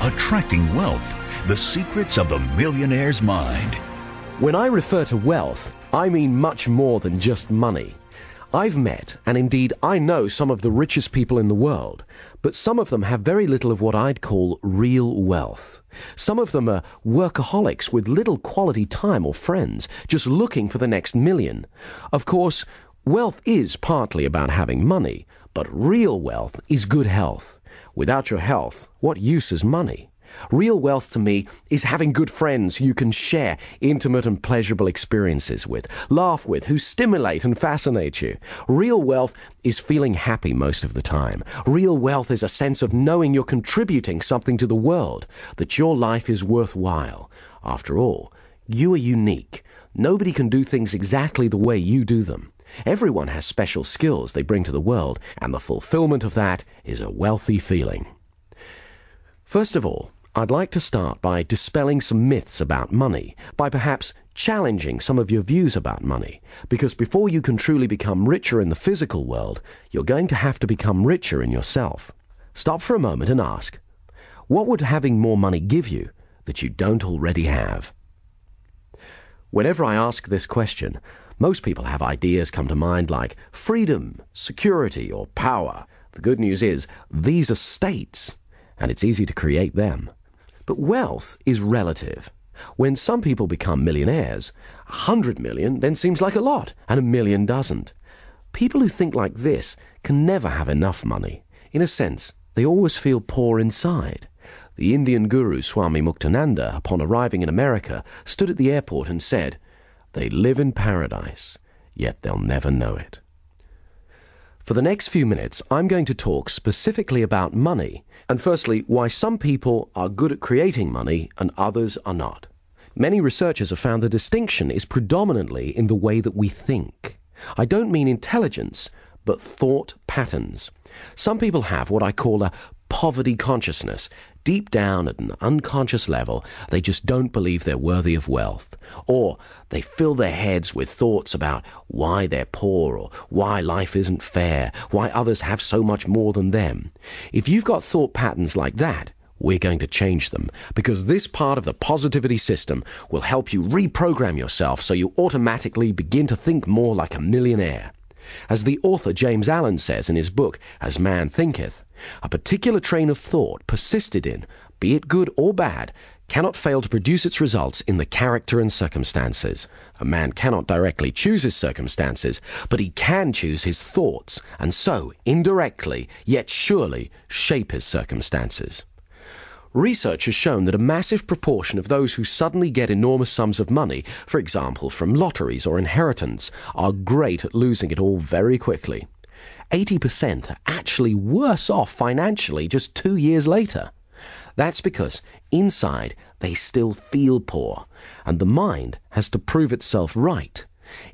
attracting wealth, the secrets of the millionaire's mind. When I refer to wealth, I mean much more than just money. I've met, and indeed I know, some of the richest people in the world, but some of them have very little of what I'd call real wealth. Some of them are workaholics with little quality time or friends, just looking for the next million. Of course, wealth is partly about having money, but real wealth is good health. Without your health, what use is money? Real wealth to me is having good friends you can share intimate and pleasurable experiences with, laugh with, who stimulate and fascinate you. Real wealth is feeling happy most of the time. Real wealth is a sense of knowing you're contributing something to the world, that your life is worthwhile. After all, you are unique. Nobody can do things exactly the way you do them. Everyone has special skills they bring to the world, and the fulfillment of that is a wealthy feeling. First of all, I'd like to start by dispelling some myths about money, by perhaps challenging some of your views about money, because before you can truly become richer in the physical world, you're going to have to become richer in yourself. Stop for a moment and ask, what would having more money give you that you don't already have? Whenever I ask this question, most people have ideas come to mind like freedom, security, or power. The good news is, these are states, and it's easy to create them. But wealth is relative. When some people become millionaires, 100 million then seems like a lot, and 1 million doesn't. People who think like this can never have enough money. In a sense, they always feel poor inside. The Indian guru Swami Muktananda, upon arriving in America, stood at the airport and said, "They live in paradise, yet they'll never know it." For the next few minutes, I'm going to talk specifically about money, and firstly, why some people are good at creating money and others are not. Many researchers have found the distinction is predominantly in the way that we think. I don't mean intelligence, but thought patterns. Some people have what I call a poverty consciousness. Deep down at an unconscious level, they just don't believe they're worthy of wealth. Or they fill their heads with thoughts about why they're poor, or why life isn't fair, why others have so much more than them. If you've got thought patterns like that, we're going to change them, because this part of the positivity system will help you reprogram yourself so you automatically begin to think more like a millionaire. As the author James Allen says in his book, As Man Thinketh, a particular train of thought persisted in, be it good or bad, cannot fail to produce its results in the character and circumstances. A man cannot directly choose his circumstances, but he can choose his thoughts, and so, indirectly, yet surely, shape his circumstances. Research has shown that a massive proportion of those who suddenly get enormous sums of money, for example from lotteries or inheritance, are great at losing it all very quickly. 80% are actually worse off financially just 2 years later. That's because inside they still feel poor, and the mind has to prove itself right.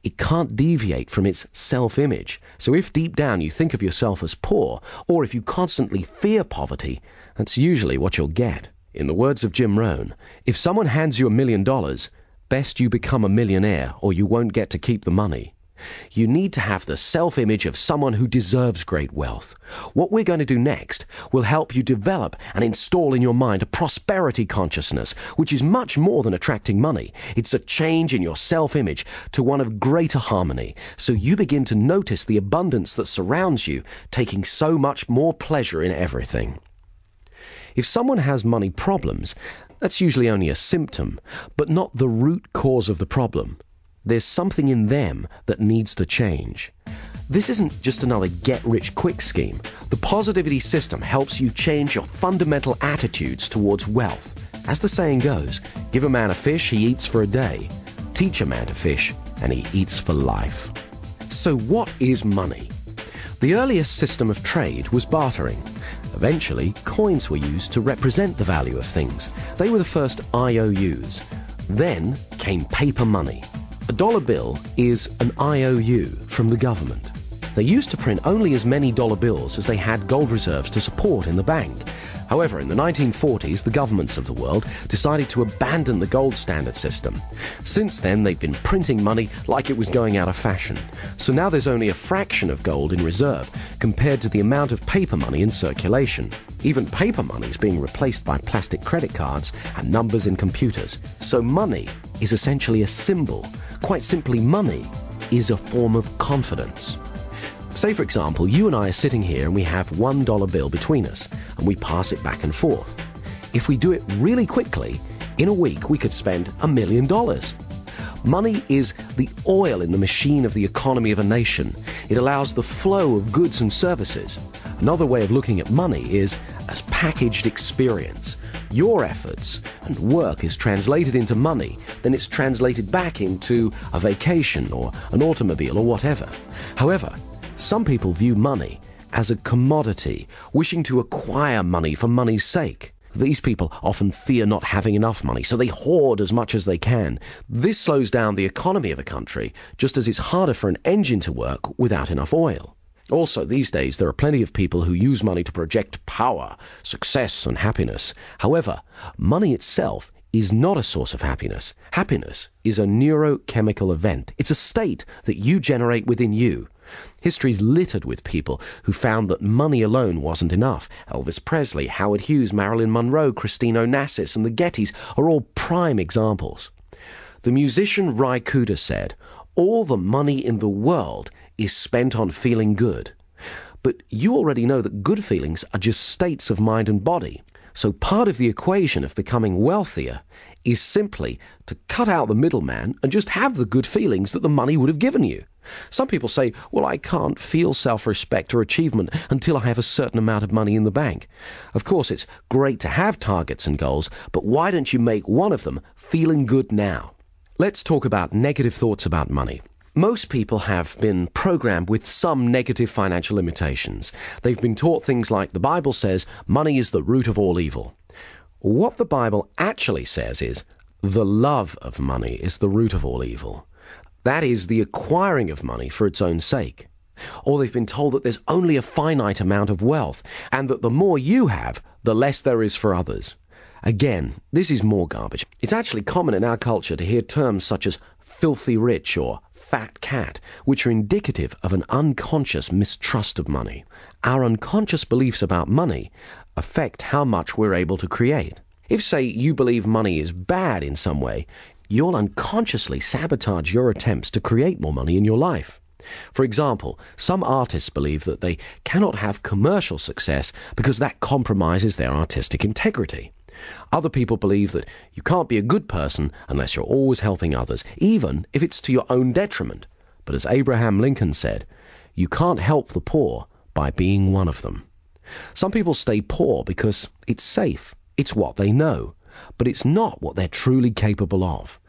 It can't deviate from its self-image. So if deep down you think of yourself as poor, or if you constantly fear poverty, that's usually what you'll get. In the words of Jim Rohn, if someone hands you $1 million, best you become a millionaire or you won't get to keep the money. You need to have the self-image of someone who deserves great wealth. What we're going to do next will help you develop and install in your mind a prosperity consciousness, which is much more than attracting money. It's a change in your self-image to one of greater harmony, so you begin to notice the abundance that surrounds you, taking so much more pleasure in everything. If someone has money problems, that's usually only a symptom, but not the root cause of the problem. There's something in them that needs to change. This isn't just another get-rich-quick scheme. The positivity system helps you change your fundamental attitudes towards wealth. As the saying goes, give a man a fish, he eats for a day. Teach a man to fish, and he eats for life. So what is money? The earliest system of trade was bartering. Eventually, coins were used to represent the value of things. They were the first IOUs. Then came paper money. A dollar bill is an IOU from the government. They used to print only as many dollar bills as they had gold reserves to support in the bank. However, in the 1940s, the governments of the world decided to abandon the gold standard system. Since then, they've been printing money like it was going out of fashion. So now there's only a fraction of gold in reserve compared to the amount of paper money in circulation. Even paper money is being replaced by plastic credit cards and numbers in computers. So money is essentially a symbol. Quite simply, money is a form of confidence. Say, for example, you and I are sitting here and we have $1 bill between us, and we pass it back and forth. If we do it really quickly, in a week we could spend $1 million. Money is the oil in the machine of the economy of a nation. It allows the flow of goods and services. Another way of looking at money is as packaged experience. Your efforts and work is translated into money, then it's translated back into a vacation or an automobile or whatever. However, some people view money as a commodity, wishing to acquire money for money's sake. These people often fear not having enough money, so they hoard as much as they can. This slows down the economy of a country, just as it's harder for an engine to work without enough oil. Also, these days, there are plenty of people who use money to project power, success, and happiness. However, money itself is not a source of happiness. Happiness is a neurochemical event. It's a state that you generate within you. History is littered with people who found that money alone wasn't enough. Elvis Presley, Howard Hughes, Marilyn Monroe, Christine Onassis, and the Gettys are all prime examples. The musician Ry Cooder said, "All the money in the world is spent on feeling good." But you already know that good feelings are just states of mind and body. So part of the equation of becoming wealthier is simply to cut out the middleman and just have the good feelings that the money would have given you. Some people say, well, I can't feel self-respect or achievement until I have a certain amount of money in the bank. Of course, it's great to have targets and goals, but why don't you make one of them feeling good now? Let's talk about negative thoughts about money. Most people have been programmed with some negative financial limitations. They've been taught things like the Bible says money is the root of all evil. What the Bible actually says is the love of money is the root of all evil. That is the acquiring of money for its own sake. Or they've been told that there's only a finite amount of wealth and that the more you have, the less there is for others. Again, this is more garbage. It's actually common in our culture to hear terms such as filthy rich or fat cat, which are indicative of an unconscious mistrust of money. Our unconscious beliefs about money affect how much we're able to create. If, say, you believe money is bad in some way, you'll unconsciously sabotage your attempts to create more money in your life. For example, some artists believe that they cannot have commercial success because that compromises their artistic integrity. Other people believe that you can't be a good person unless you're always helping others, even if it's to your own detriment. But as Abraham Lincoln said, you can't help the poor by being one of them. Some people stay poor because it's safe, it's what they know, but it's not what they're truly capable of.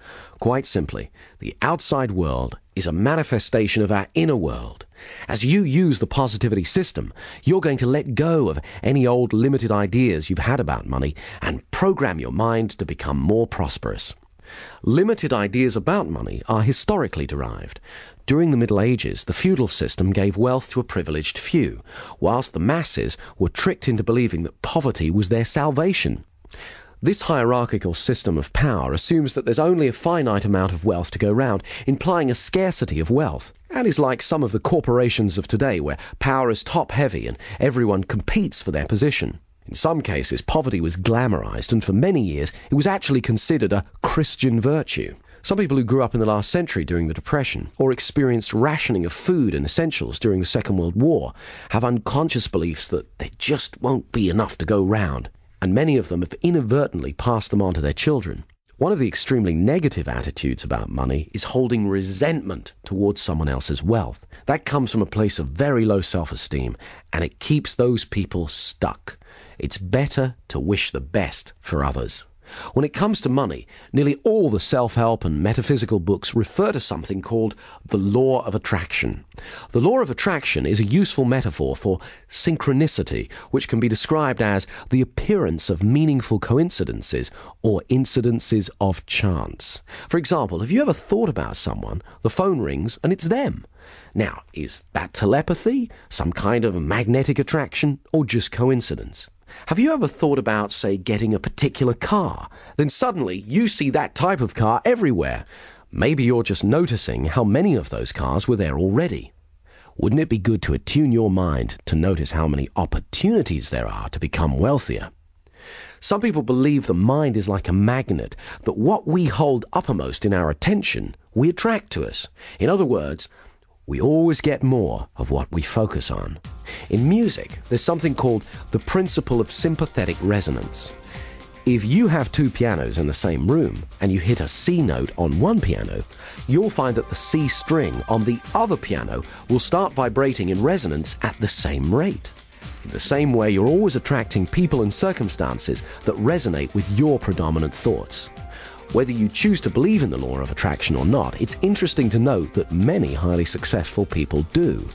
Quite simply, the outside world is a manifestation of our inner world. As you use the positivity system, you're going to let go of any old limited ideas you've had about money and program your mind to become more prosperous. Limited ideas about money are historically derived. During the Middle Ages, the feudal system gave wealth to a privileged few, whilst the masses were tricked into believing that poverty was their salvation. This hierarchical system of power assumes that there's only a finite amount of wealth to go round, implying a scarcity of wealth, and is like some of the corporations of today where power is top-heavy and everyone competes for their position. In some cases, poverty was glamorized, and for many years it was actually considered a Christian virtue. Some people who grew up in the last century during the Depression or experienced rationing of food and essentials during the Second World War have unconscious beliefs that there just won't be enough to go round, and many of them have inadvertently passed them on to their children. One of the extremely negative attitudes about money is holding resentment towards someone else's wealth. That comes from a place of very low self-esteem, and it keeps those people stuck. It's better to wish the best for others. When it comes to money, nearly all the self-help and metaphysical books refer to something called the law of attraction. The law of attraction is a useful metaphor for synchronicity, which can be described as the appearance of meaningful coincidences or incidences of chance. For example, have you ever thought about someone, the phone rings, and it's them? Now, is that telepathy, some kind of magnetic attraction, or just coincidence? Have you ever thought about, say, getting a particular car? Then suddenly you see that type of car everywhere. Maybe you're just noticing how many of those cars were there already. Wouldn't it be good to attune your mind to notice how many opportunities there are to become wealthier? Some people believe the mind is like a magnet, that what we hold uppermost in our attention, we attract to us. In other words, we always get more of what we focus on. In music, there's something called the principle of sympathetic resonance. If you have two pianos in the same room and you hit a C note on one piano, you'll find that the C string on the other piano will start vibrating in resonance at the same rate. In the same way, you're always attracting people and circumstances that resonate with your predominant thoughts. Whether you choose to believe in the law of attraction or not, it's interesting to note that many highly successful people do.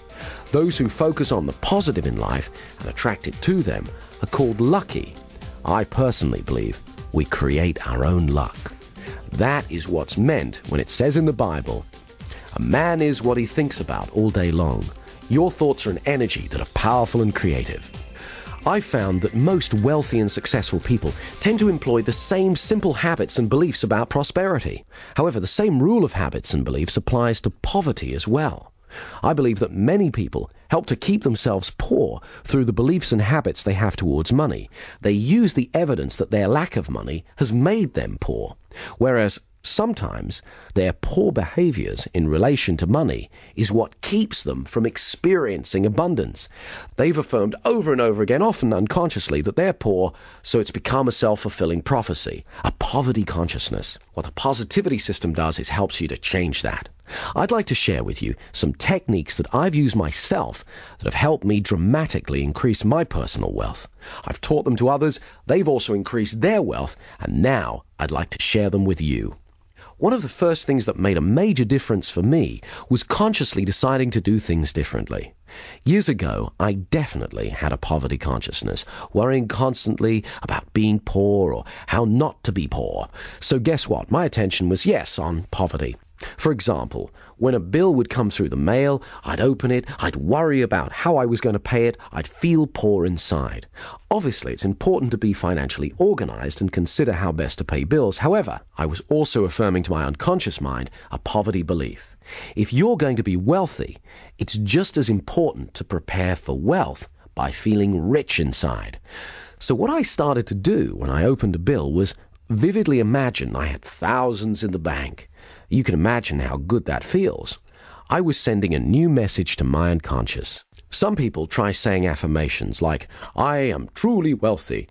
Those who focus on the positive in life and attract it to them are called lucky. I personally believe we create our own luck. That is what's meant when it says in the Bible, "A man is what he thinks about all day long." Your thoughts are an energy that are powerful and creative. I've found that most wealthy and successful people tend to employ the same simple habits and beliefs about prosperity. However, the same rule of habits and beliefs applies to poverty as well. I believe that many people help to keep themselves poor through the beliefs and habits they have towards money. They use the evidence that their lack of money has made them poor, whereas sometimes their poor behaviors in relation to money is what keeps them from experiencing abundance. They've affirmed over and over again, often unconsciously, that they're poor, so it's become a self-fulfilling prophecy, a poverty consciousness. What the positivity system does is helps you to change that. I'd like to share with you some techniques that I've used myself that have helped me dramatically increase my personal wealth. I've taught them to others, they've also increased their wealth, and now I'd like to share them with you. One of the first things that made a major difference for me was consciously deciding to do things differently. Years ago, I definitely had a poverty consciousness, worrying constantly about being poor or how not to be poor. So guess what? My attention was, yes, on poverty. For example, when a bill would come through the mail, I'd open it, I'd worry about how I was going to pay it, I'd feel poor inside. Obviously, it's important to be financially organized and consider how best to pay bills. However, I was also affirming to my unconscious mind a poverty belief. If you're going to be wealthy, it's just as important to prepare for wealth by feeling rich inside. So what I started to do when I opened a bill was vividly imagine I had thousands in the bank. You can imagine how good that feels. I was sending a new message to my unconscious. Some people try saying affirmations like, "I am truly wealthy."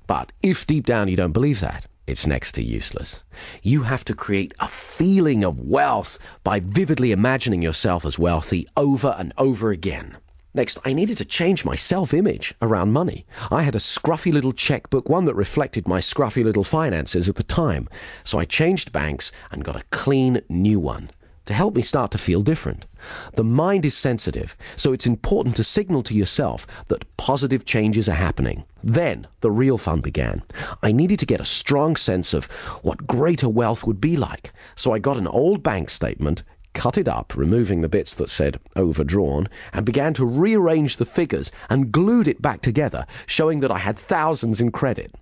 But if deep down you don't believe that, it's next to useless. You have to create a feeling of wealth by vividly imagining yourself as wealthy over and over again. Next, I needed to change my self-image around money. I had a scruffy little checkbook, one that reflected my scruffy little finances at the time. So I changed banks and got a clean new one to help me start to feel different. The mind is sensitive, so it's important to signal to yourself that positive changes are happening. Then the real fun began. I needed to get a strong sense of what greater wealth would be like. So I got an old bank statement, cut it up, removing the bits that said overdrawn, and began to rearrange the figures and glued it back together, showing that I had thousands in credit.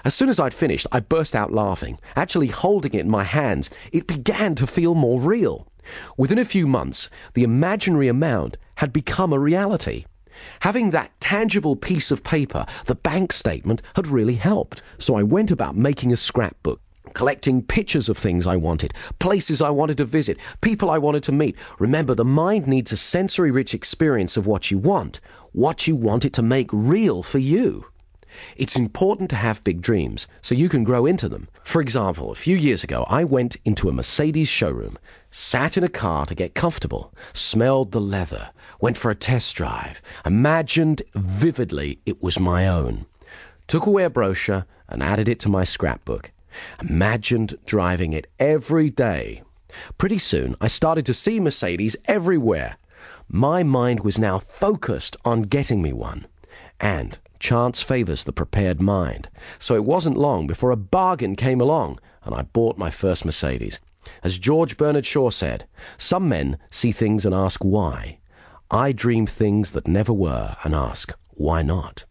As soon as I'd finished, I burst out laughing. Actually holding it in my hands, it began to feel more real. Within a few months, the imaginary amount had become a reality. Having that tangible piece of paper, the bank statement, had really helped. So I went about making a scrapbook, collecting pictures of things I wanted, places I wanted to visit, people I wanted to meet. Remember, the mind needs a sensory-rich experience of what you want it to make real for you. It's important to have big dreams so you can grow into them. For example, a few years ago, I went into a Mercedes showroom, sat in a car to get comfortable, smelled the leather, went for a test drive, imagined vividly it was my own, took away a brochure and added it to my scrapbook. Imagined driving it every day. Pretty soon, I started to see Mercedes everywhere. My mind was now focused on getting me one. And chance favors the prepared mind. So it wasn't long before a bargain came along, and I bought my first Mercedes. As George Bernard Shaw said, "Some men see things and ask why. I dream things that never were and ask, why not?"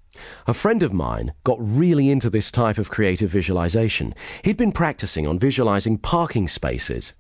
A friend of mine got really into this type of creative visualization. He'd been practicing on visualizing parking spaces.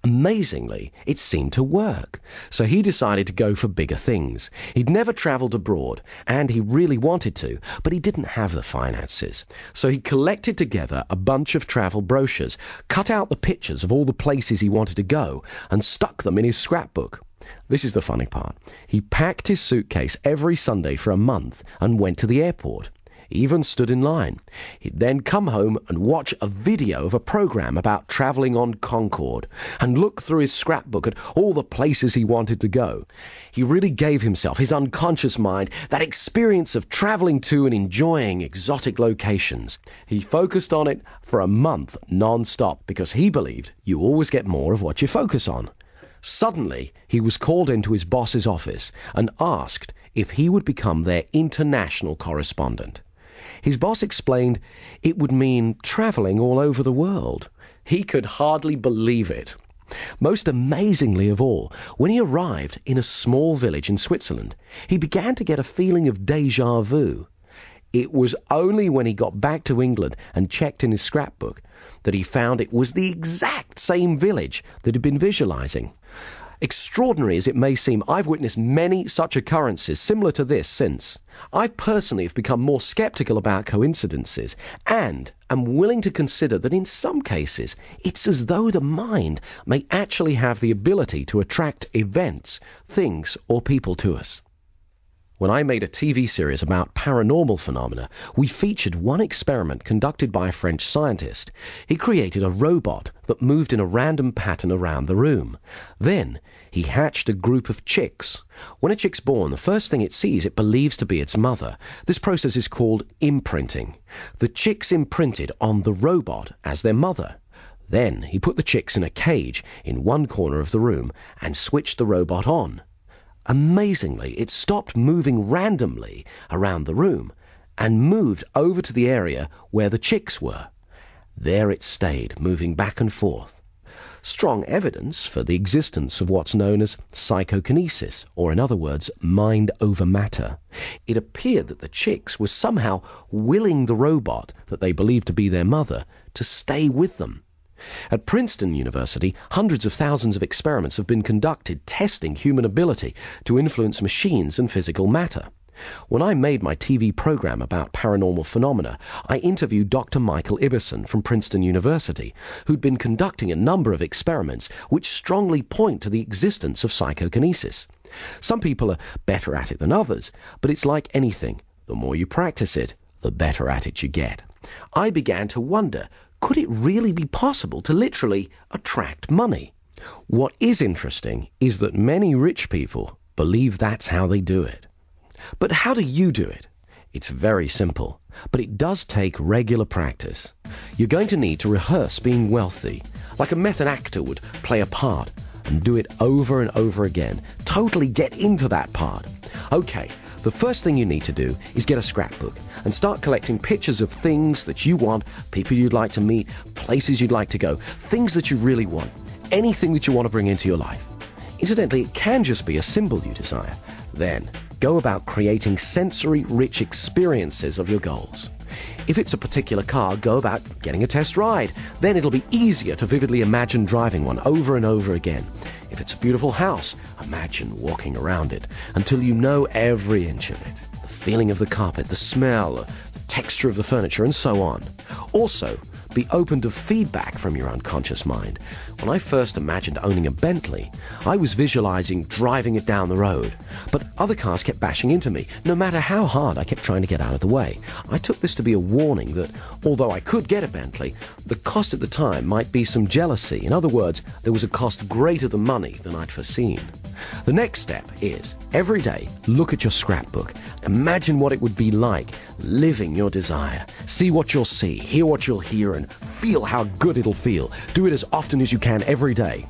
Amazingly, it seemed to work. So he decided to go for bigger things. He'd never traveled abroad, and he really wanted to, but he didn't have the finances. So he collected together a bunch of travel brochures, cut out the pictures of all the places he wanted to go, and stuck them in his scrapbook. This is the funny part. He packed his suitcase every Sunday for a month and went to the airport. He even stood in line. He'd then come home and watch a video of a program about travelling on Concorde and look through his scrapbook at all the places he wanted to go. He really gave himself, his unconscious mind, that experience of travelling to and enjoying exotic locations. He focused on it for a month non-stop because he believed you always get more of what you focus on. Suddenly, he was called into his boss's office and asked if he would become their international correspondent. His boss explained it would mean travelling all over the world. He could hardly believe it. Most amazingly of all, when he arrived in a small village in Switzerland, he began to get a feeling of déjà vu. It was only when he got back to England and checked in his scrapbook that he found it was the exact same village that he'd been visualizing. Extraordinary as it may seem, I've witnessed many such occurrences similar to this since. I personally have become more skeptical about coincidences and am willing to consider that in some cases it's as though the mind may actually have the ability to attract events, things, or people to us. When I made a TV series about paranormal phenomena, we featured one experiment conducted by a French scientist. He created a robot that moved in a random pattern around the room. Then, he hatched a group of chicks. When a chick's born, the first thing it sees it believes to be its mother. This process is called imprinting. The chicks imprinted on the robot as their mother. Then, he put the chicks in a cage in one corner of the room and switched the robot on. Amazingly, it stopped moving randomly around the room and moved over to the area where the chicks were. There it stayed, moving back and forth. Strong evidence for the existence of what's known as psychokinesis, or in other words, mind over matter. It appeared that the chicks were somehow willing the robot that they believed to be their mother to stay with them. At Princeton University, hundreds of thousands of experiments have been conducted testing human ability to influence machines and physical matter. When I made my TV program about paranormal phenomena, I interviewed Dr. Michael Ibbison from Princeton University, who'd been conducting a number of experiments which strongly point to the existence of psychokinesis. Some people are better at it than others, but it's like anything. The more you practice it, the better at it you get. I began to wonder, could it really be possible to literally attract money? What is interesting is that many rich people believe that's how they do it. But how do you do it? It's very simple, but it does take regular practice. You're going to need to rehearse being wealthy, like a method actor would play a part, and do it over and over again. Totally get into that part. Okay, the first thing you need to do is get a scrapbook and start collecting pictures of things that you want, people you'd like to meet, places you'd like to go, things that you really want, anything that you want to bring into your life. Incidentally, it can just be a symbol you desire. Then, go about creating sensory-rich experiences of your goals. If it's a particular car, go about getting a test ride. Then it'll be easier to vividly imagine driving one over and over again. If it's a beautiful house, imagine walking around it until you know every inch of it. The feeling of the carpet, the smell, the texture of the furniture, and so on. Also, be open to feedback from your unconscious mind. When I first imagined owning a Bentley, I was visualizing driving it down the road. But other cars kept bashing into me. No matter how hard I kept trying to get out of the way. I took this to be a warning that, although I could get a Bentley, the cost at the time might be some jealousy. In other words, there was a cost greater than money than I'd foreseen. The next step is, every day, look at your scrapbook. Imagine what it would be like living your desire. See what you'll see, hear what you'll hear, and feel how good it'll feel. Do it as often as you can every day.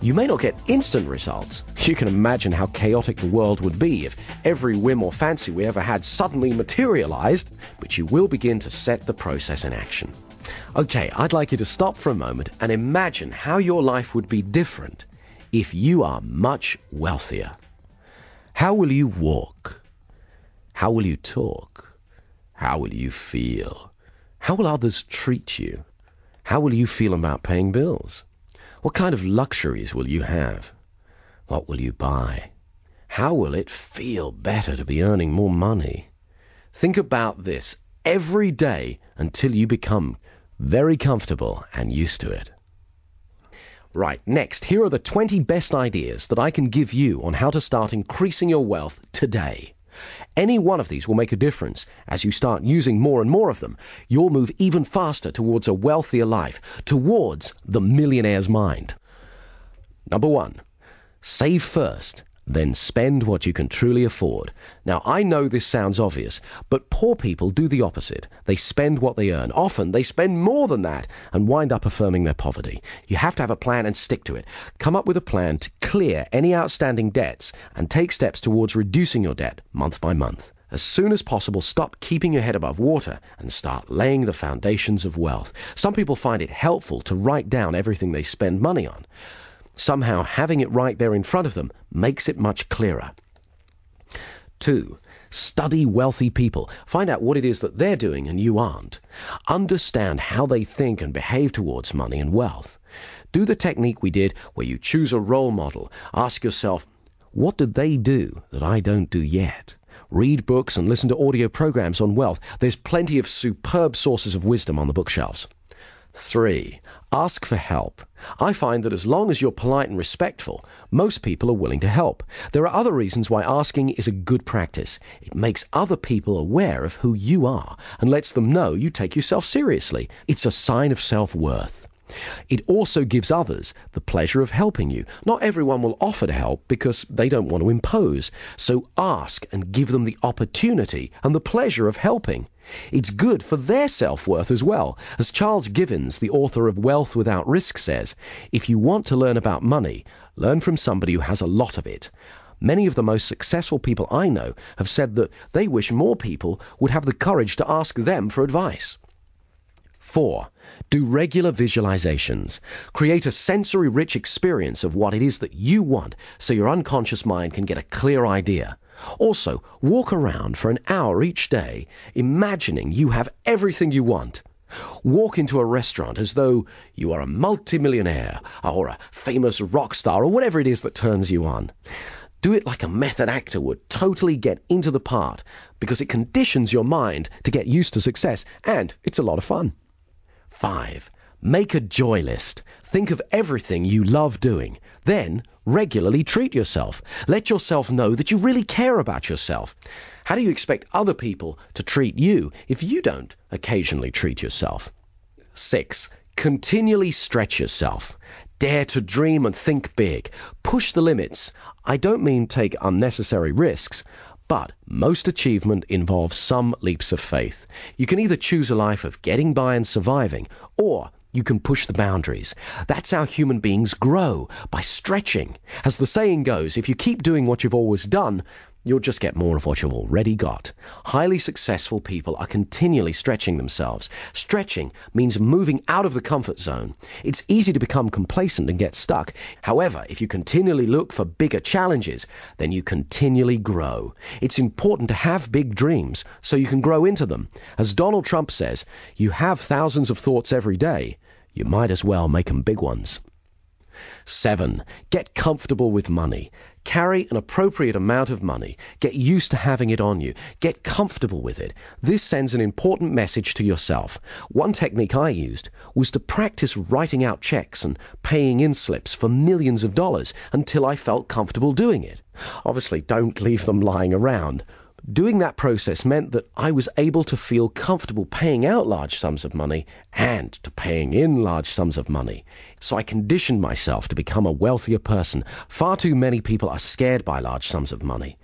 You may not get instant results. You can imagine how chaotic the world would be if every whim or fancy we ever had suddenly materialized, but you will begin to set the process in action. Okay, I'd like you to stop for a moment and imagine how your life would be different if you are much wealthier. How will you walk? How will you talk? How will you feel? How will others treat you? How will you feel about paying bills? What kind of luxuries will you have? What will you buy? How will it feel better to be earning more money? Think about this every day until you become very comfortable and used to it. Right, next, here are the 20 best ideas that I can give you on how to start increasing your wealth today. Any one of these will make a difference. As you start using more and more of them, you'll move even faster towards a wealthier life, towards the millionaire's mind. Number 1, save first, then spend what you can truly afford. Now, I know this sounds obvious, but poor people do the opposite. They spend what they earn. Often, they spend more than that and wind up affirming their poverty. You have to have a plan and stick to it. Come up with a plan to clear any outstanding debts and take steps towards reducing your debt month by month. As soon as possible, stop keeping your head above water and start laying the foundations of wealth. Some people find it helpful to write down everything they spend money on. Somehow, having it right there in front of them makes it much clearer. 2, study wealthy people. Find out what it is that they're doing and you aren't. Understand how they think and behave towards money and wealth. Do the technique we did where you choose a role model. Ask yourself, what did they do that I don't do yet? Read books and listen to audio programs on wealth. There's plenty of superb sources of wisdom on the bookshelves. 3, ask for help. I find that as long as you're polite and respectful, most people are willing to help. There are other reasons why asking is a good practice. It makes other people aware of who you are and lets them know you take yourself seriously. It's a sign of self-worth. It also gives others the pleasure of helping you. Not everyone will offer to help because they don't want to impose. So ask and give them the opportunity and the pleasure of helping. It's good for their self-worth as well. As Charles Givens, the author of Wealth Without Risk, says, if you want to learn about money, learn from somebody who has a lot of it. Many of the most successful people I know have said that they wish more people would have the courage to ask them for advice. 4, do regular visualizations. Create a sensory-rich experience of what it is that you want so your unconscious mind can get a clear idea. Also, walk around for an hour each day, imagining you have everything you want. Walk into a restaurant as though you are a multimillionaire or a famous rock star or whatever it is that turns you on. Do it like a method actor would, totally get into the part, because it conditions your mind to get used to success, and it's a lot of fun. 5, make a joy list. Think of everything you love doing. Then, regularly treat yourself. Let yourself know that you really care about yourself. How do you expect other people to treat you if you don't occasionally treat yourself? 6, continually stretch yourself. Dare to dream and think big. Push the limits. I don't mean take unnecessary risks, but most achievement involves some leaps of faith. You can either choose a life of getting by and surviving, or you can push the boundaries. That's how human beings grow, by stretching. As the saying goes, if you keep doing what you've always done, you'll just get more of what you've already got. Highly successful people are continually stretching themselves. Stretching means moving out of the comfort zone. It's easy to become complacent and get stuck. However, if you continually look for bigger challenges, then you continually grow. It's important to have big dreams so you can grow into them. As Donald Trump says, you have thousands of thoughts every day. You might as well make them big ones. 7, get comfortable with money. Carry an appropriate amount of money. Get used to having it on you. Get comfortable with it. This sends an important message to yourself. One technique I used was to practice writing out checks and paying in slips for millions of dollars until I felt comfortable doing it. Obviously, don't leave them lying around. Doing that process meant that I was able to feel comfortable paying out large sums of money and to paying in large sums of money. So I conditioned myself to become a wealthier person. Far too many people are scared by large sums of money.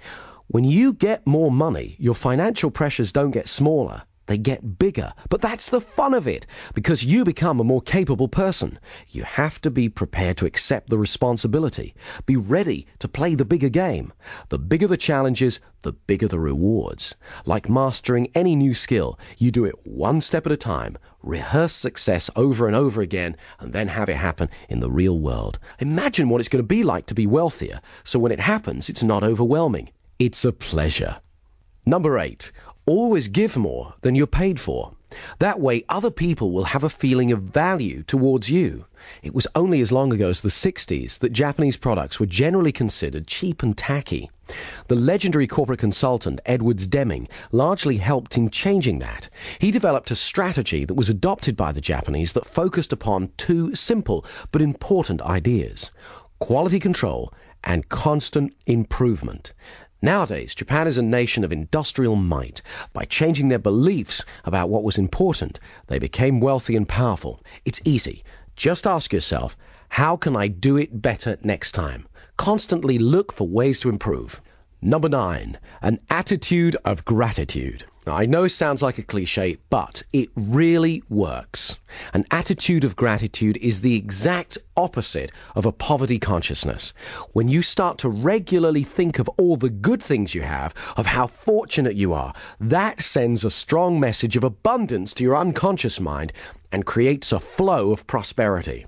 When you get more money, your financial pressures don't get smaller. They get bigger. But that's the fun of it, because you become a more capable person. You have to be prepared to accept the responsibility. Be ready to play the bigger game. The bigger the challenges, the bigger the rewards. Like mastering any new skill, you do it one step at a time. Rehearse success over and over again, and then have it happen in the real world. Imagine what it's going to be like to be wealthier, so when it happens, it's not overwhelming. It's a pleasure. Number 8. Always give more than you're paid for. That way, other people will have a feeling of value towards you. It was only as long ago as the 60s that Japanese products were generally considered cheap and tacky. The legendary corporate consultant Edwards Deming largely helped in changing that. He developed a strategy that was adopted by the Japanese that focused upon two simple but important ideas: quality control and constant improvement. Nowadays, Japan is a nation of industrial might. By changing their beliefs about what was important, they became wealthy and powerful. It's easy. Just ask yourself, how can I do it better next time? Constantly look for ways to improve. Number 9, an attitude of gratitude. Now, I know it sounds like a cliche, but it really works. An attitude of gratitude is the exact opposite of a poverty consciousness. When you start to regularly think of all the good things you have, of how fortunate you are, that sends a strong message of abundance to your unconscious mind and creates a flow of prosperity.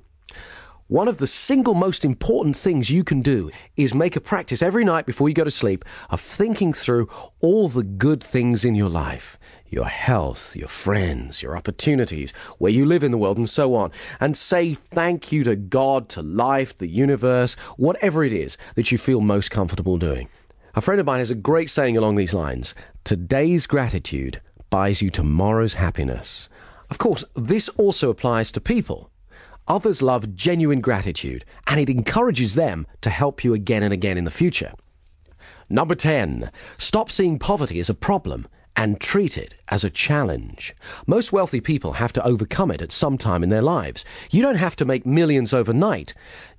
One of the single most important things you can do is make a practice every night before you go to sleep of thinking through all the good things in your life, your health, your friends, your opportunities, where you live in the world, and so on, and say thank you to God, to life, the universe, whatever it is that you feel most comfortable doing. A friend of mine has a great saying along these lines: today's gratitude buys you tomorrow's happiness. Of course, this also applies to people. Others love genuine gratitude, and it encourages them to help you again and again in the future. Number 10, stop seeing poverty as a problem and treat it as a challenge. Most wealthy people have to overcome it at some time in their lives. You don't have to make millions overnight.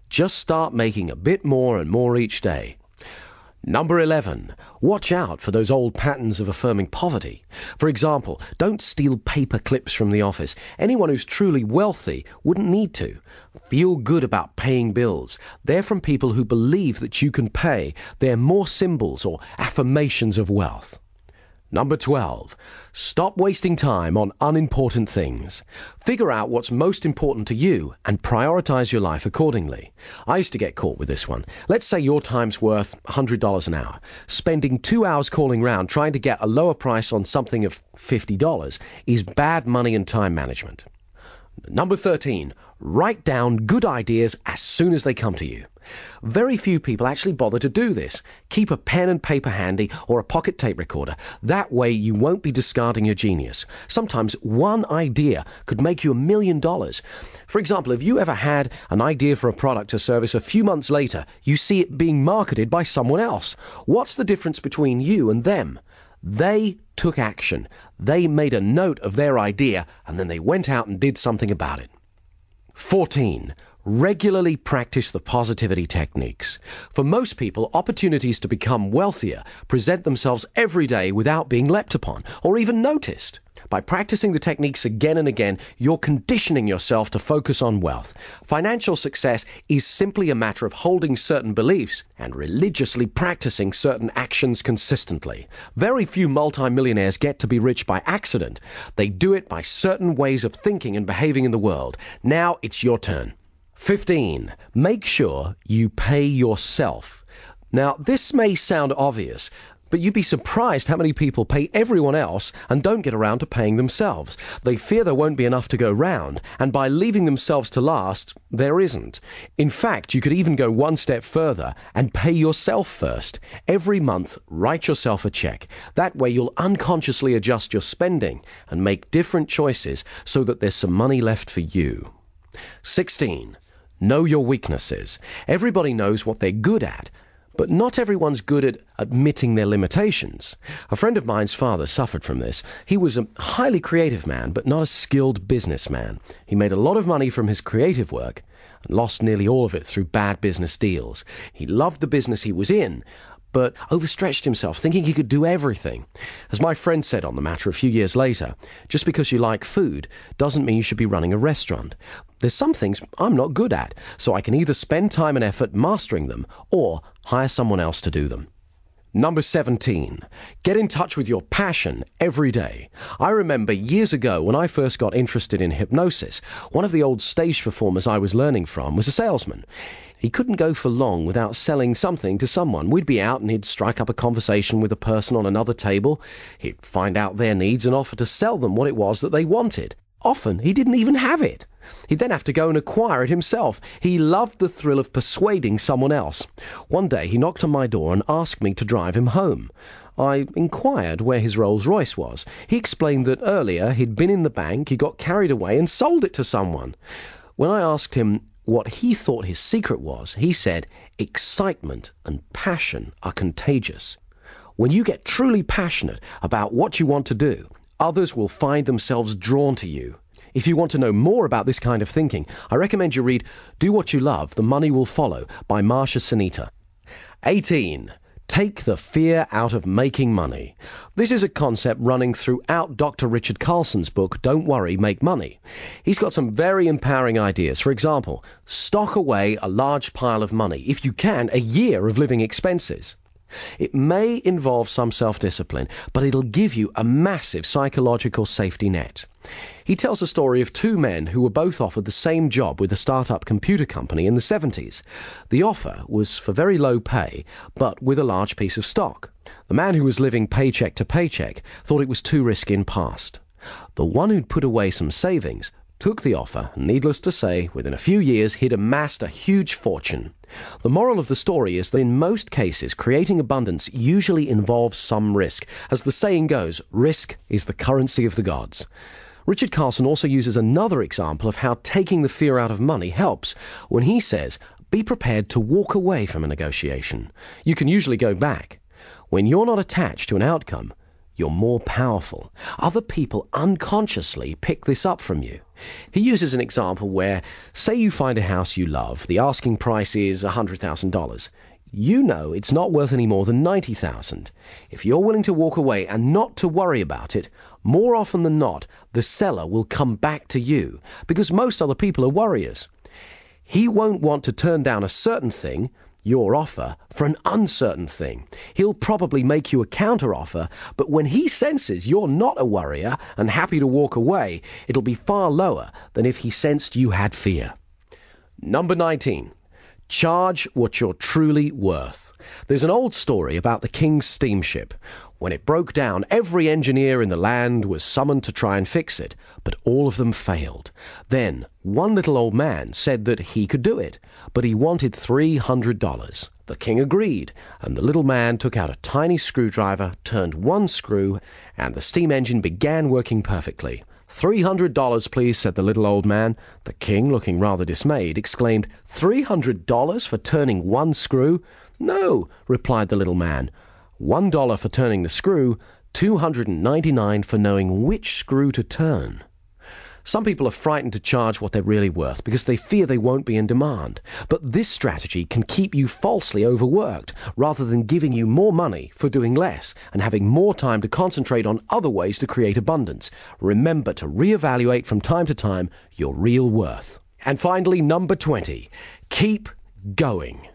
Just start making a bit more and more each day. Number 11, watch out for those old patterns of affirming poverty. For example, don't steal paper clips from the office. Anyone who's truly wealthy wouldn't need to. Feel good about paying bills. They're from people who believe that you can pay. They're more symbols or affirmations of wealth. Number 12, stop wasting time on unimportant things. Figure out what's most important to you and prioritize your life accordingly. I used to get caught with this one. Let's say your time's worth $100 an hour. Spending 2 hours calling round trying to get a lower price on something of $50 is bad money and time management. Number 13, write down good ideas as soon as they come to you. Very few people actually bother to do this. Keep a pen and paper handy or a pocket tape recorder. That way you won't be discarding your genius. Sometimes one idea could make you $1 million. For example, if you ever had an idea for a product or service, a few months later, you see it being marketed by someone else. What's the difference between you and them? They took action. They made a note of their idea, and then they went out and did something about it. 14. Regularly practice the positivity techniques. For most people, opportunities to become wealthier present themselves every day without being leapt upon or even noticed. By practicing the techniques again and again, you're conditioning yourself to focus on wealth. Financial success is simply a matter of holding certain beliefs and religiously practicing certain actions consistently. Very few multimillionaires get to be rich by accident. They do it by certain ways of thinking and behaving in the world. Now it's your turn. 15. Make sure you pay yourself. Now, this may sound obvious, but you'd be surprised how many people pay everyone else and don't get around to paying themselves. They fear there won't be enough to go round, and by leaving themselves to last, there isn't. In fact, you could even go one step further and pay yourself first. Every month, write yourself a check. That way you'll unconsciously adjust your spending and make different choices so that there's some money left for you. 16. Know your weaknesses. Everybody knows what they're good at, but not everyone's good at admitting their limitations. A friend of mine's father suffered from this. He was a highly creative man, but not a skilled businessman. He made a lot of money from his creative work and lost nearly all of it through bad business deals. He loved the business he was in, but overstretched himself, thinking he could do everything. As my friend said on the matter a few years later, just because you like food doesn't mean you should be running a restaurant. There's some things I'm not good at, so I can either spend time and effort mastering them or hire someone else to do them. Number 17. Get in touch with your passion every day. I remember years ago when I first got interested in hypnosis, one of the old stage performers I was learning from was a salesman. He couldn't go for long without selling something to someone. We'd be out and he'd strike up a conversation with a person on another table. He'd find out their needs and offer to sell them what it was that they wanted. Often he didn't even have it. He'd then have to go and acquire it himself. He loved the thrill of persuading someone else. One day he knocked on my door and asked me to drive him home. I inquired where his Rolls Royce was. He explained that earlier he'd been in the bank, he got carried away and sold it to someone. When I asked him what he thought his secret was, he said, excitement and passion are contagious. When you get truly passionate about what you want to do, others will find themselves drawn to you. If you want to know more about this kind of thinking, I recommend you read Do What You Love, The Money Will Follow by Marsha Sunita. 18. Take the fear out of making money. This is a concept running throughout Dr. Richard Carlson's book, Don't Worry, Make Money. He's got some very empowering ideas. For example, stock away a large pile of money, if you can, a year of living expenses. It may involve some self-discipline, but it'll give you a massive psychological safety net. He tells a story of two men who were both offered the same job with a startup computer company in the 70s. The offer was for very low pay, but with a large piece of stock. The man who was living paycheck to paycheck thought it was too risky and passed. The one who'd put away some savings took the offer, and needless to say, within a few years he'd amassed a huge fortune. The moral of the story is that in most cases, creating abundance usually involves some risk. As the saying goes, risk is the currency of the gods. Richard Carlson also uses another example of how taking the fear out of money helps when he says, be prepared to walk away from a negotiation. You can usually go back. When you're not attached to an outcome, you're more powerful. Other people unconsciously pick this up from you. He uses an example where, say you find a house you love, the asking price is $100,000. You know it's not worth any more than $90,000. If you're willing to walk away and not to worry about it, more often than not, the seller will come back to you, because most other people are worriers. He won't want to turn down a certain thing, your offer, for an uncertain thing. He'll probably make you a counter-offer, but when he senses you're not a worrier and happy to walk away, it'll be far lower than if he sensed you had fear. Number 19. Charge what you're truly worth. There's an old story about the king's steamship. When it broke down, every engineer in the land was summoned to try and fix it, but all of them failed. Then, one little old man said that he could do it, but he wanted $300. The king agreed, and the little man took out a tiny screwdriver, turned one screw, and the steam engine began working perfectly. $300, please, said the little old man. The king, looking rather dismayed, exclaimed, $300 for turning one screw? No, replied the little man. $1 for turning the screw, $299 for knowing which screw to turn. Some people are frightened to charge what they're really worth because they fear they won't be in demand. But this strategy can keep you falsely overworked rather than giving you more money for doing less and having more time to concentrate on other ways to create abundance. Remember to reevaluate from time to time your real worth. And finally, number 20, keep going.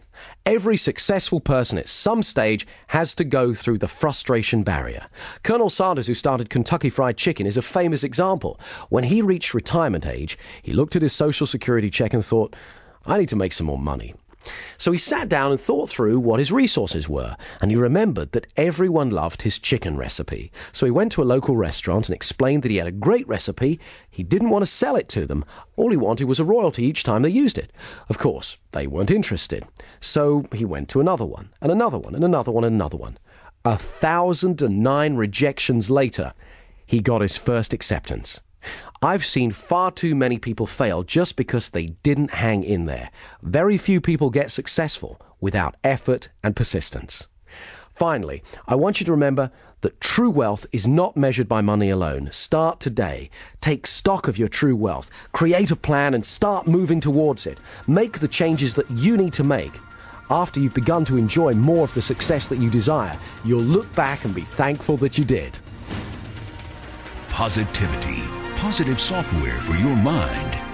Every successful person at some stage has to go through the frustration barrier. Colonel Sanders, who started Kentucky Fried Chicken, is a famous example. When he reached retirement age, he looked at his Social Security check and thought, I need to make some more money. So he sat down and thought through what his resources were, and he remembered that everyone loved his chicken recipe. So he went to a local restaurant and explained that he had a great recipe. He didn't want to sell it to them. All he wanted was a royalty each time they used it. Of course, they weren't interested. So he went to another one, and another one, and another one, and another one. 1,009 rejections later, he got his first acceptance. I've seen far too many people fail just because they didn't hang in there. Very few people get successful without effort and persistence. Finally, I want you to remember that true wealth is not measured by money alone. Start today. Take stock of your true wealth. Create a plan and start moving towards it. Make the changes that you need to make. After you've begun to enjoy more of the success that you desire, you'll look back and be thankful that you did. Positivity. Positive software for your mind.